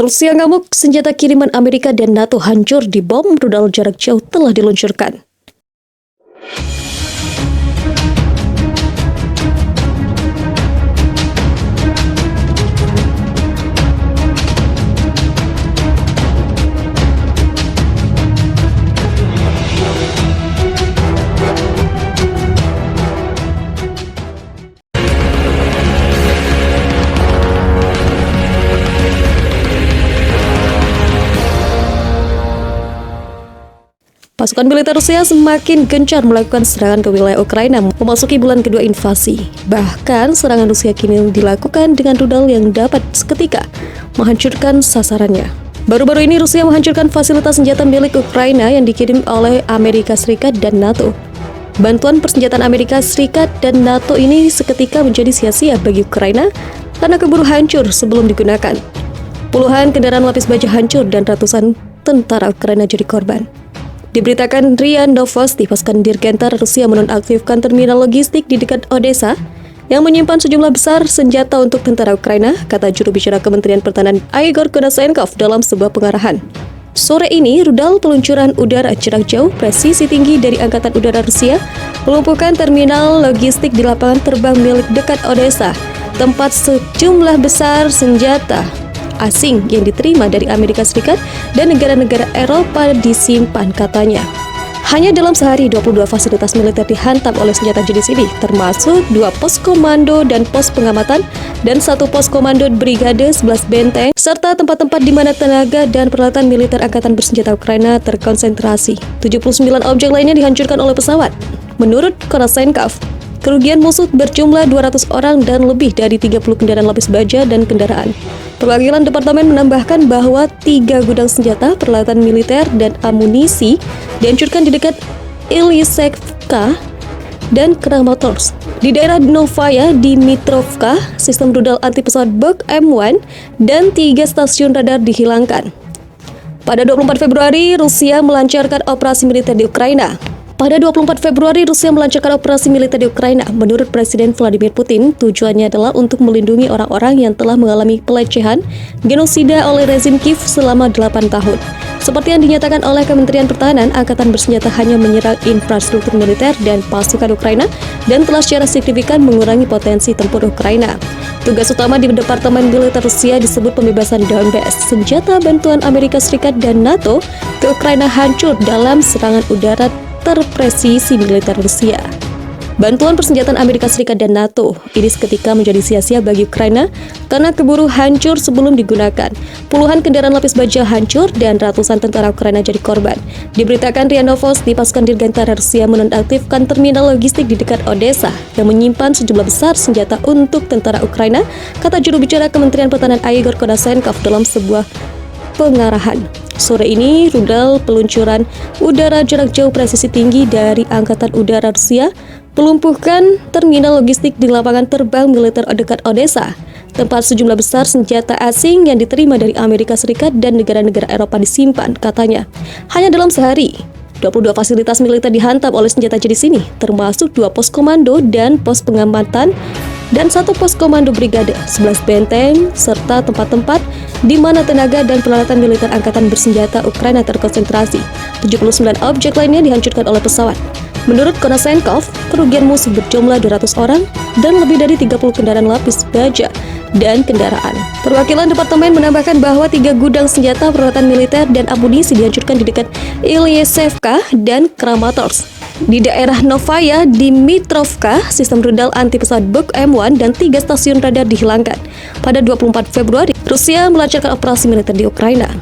Rusia ngamuk, senjata kiriman Amerika dan NATO hancur dibom, rudal jarak jauh telah diluncurkan. Pasukan militer Rusia semakin gencar melakukan serangan ke wilayah Ukraina memasuki bulan kedua invasi. Bahkan serangan Rusia kini dilakukan dengan rudal yang dapat seketika menghancurkan sasarannya. Baru-baru ini Rusia menghancurkan fasilitas senjata milik Ukraina yang dikirim oleh Amerika Serikat dan NATO. Bantuan persenjataan Amerika Serikat dan NATO ini seketika menjadi sia-sia bagi Ukraina karena keburu hancur sebelum digunakan. Puluhan kendaraan lapis baja hancur dan ratusan tentara Ukraina jadi korban. Diberitakan RIA Novosti, pasukan Dirgantara Rusia menonaktifkan terminal logistik di dekat Odessa yang menyimpan sejumlah besar senjata untuk tentara Ukraina, kata juru bicara Kementerian Pertahanan Igor Konashenkov dalam sebuah pengarahan. Sore ini, rudal peluncuran udara jarak jauh presisi tinggi dari Angkatan Udara Rusia melumpuhkan terminal logistik di lapangan terbang milik dekat Odessa, tempat sejumlah besar senjata asing yang diterima dari Amerika Serikat dan negara-negara Eropa disimpan, katanya. Hanya dalam sehari, 22 fasilitas militer dihantam oleh senjata jenis ini, termasuk 2 pos komando dan pos pengamatan, dan 1 pos komando brigade 11 benteng, serta tempat-tempat di mana tenaga dan peralatan militer angkatan bersenjata Ukraina terkonsentrasi. 79 objek lainnya dihancurkan oleh pesawat. Menurut Konashenkov, kerugian musuh berjumlah 200 orang dan lebih dari 30 kendaraan lapis baja dan kendaraan. Perwakilan departemen menambahkan bahwa 3 gudang senjata, peralatan militer, dan amunisi dihancurkan di dekat Ilyasevka dan Kramatorsk. Di daerah Novaya Dimitrovka, sistem rudal anti-pesawat Buk M1 dan 3 stasiun radar dihilangkan. Pada 24 Februari, Rusia melancarkan operasi militer di Ukraina. Pada 24 Februari, Rusia melancarkan operasi militer di Ukraina. Menurut Presiden Vladimir Putin, tujuannya adalah untuk melindungi orang-orang yang telah mengalami pelecehan, genosida oleh rezim Kiev selama 8 tahun. Seperti yang dinyatakan oleh Kementerian Pertahanan, Angkatan Bersenjata hanya menyerang infrastruktur militer dan pasukan Ukraina dan telah secara signifikan mengurangi potensi tempur Ukraina. Tugas utama di Departemen Militer Rusia disebut pembebasan Donbas. Senjata bantuan Amerika Serikat dan NATO ke Ukraina hancur dalam serangan udara terpresisi militer Rusia. Bantuan persenjataan Amerika Serikat dan NATO ini seketika menjadi sia-sia bagi Ukraina karena keburu hancur sebelum digunakan. Puluhan kendaraan lapis baja hancur dan ratusan tentara Ukraina jadi korban. Diberitakan RIA Novosti, pasukan Dirgantara Rusia menonaktifkan terminal logistik di dekat Odessa yang menyimpan sejumlah besar senjata untuk tentara Ukraina, kata juru bicara Kementerian Pertahanan Igor Konashenkov dalam sebuah pengarahan. Sore ini, rudal peluncuran udara jarak jauh presisi tinggi dari Angkatan Udara Rusia melumpuhkan terminal logistik di lapangan terbang militer dekat Odessa, tempat sejumlah besar senjata asing yang diterima dari Amerika Serikat dan negara-negara Eropa disimpan, katanya. Hanya dalam sehari, 22 fasilitas militer dihantam oleh senjata jenis ini, termasuk 2 pos komando dan pos pengamatan, dan 1 pos komando brigade, 11 benteng, serta tempat-tempat di mana tenaga dan peralatan militer angkatan bersenjata Ukraina terkonsentrasi. 79 objek lainnya dihancurkan oleh pesawat. Menurut Konashenkov, kerugian musuh berjumlah 200 orang dan lebih dari 30 kendaraan lapis baja dan kendaraan. Perwakilan departemen menambahkan bahwa 3 gudang senjata, peralatan militer, dan amunisi dihancurkan di dekat Ilyasevka dan Kramatorsk. Di daerah Novaya Dimitrovka, sistem rudal anti-pesawat Buk M1 dan 3 stasiun radar dihilangkan. Pada 24 Februari, Rusia melancarkan operasi militer di Ukraina.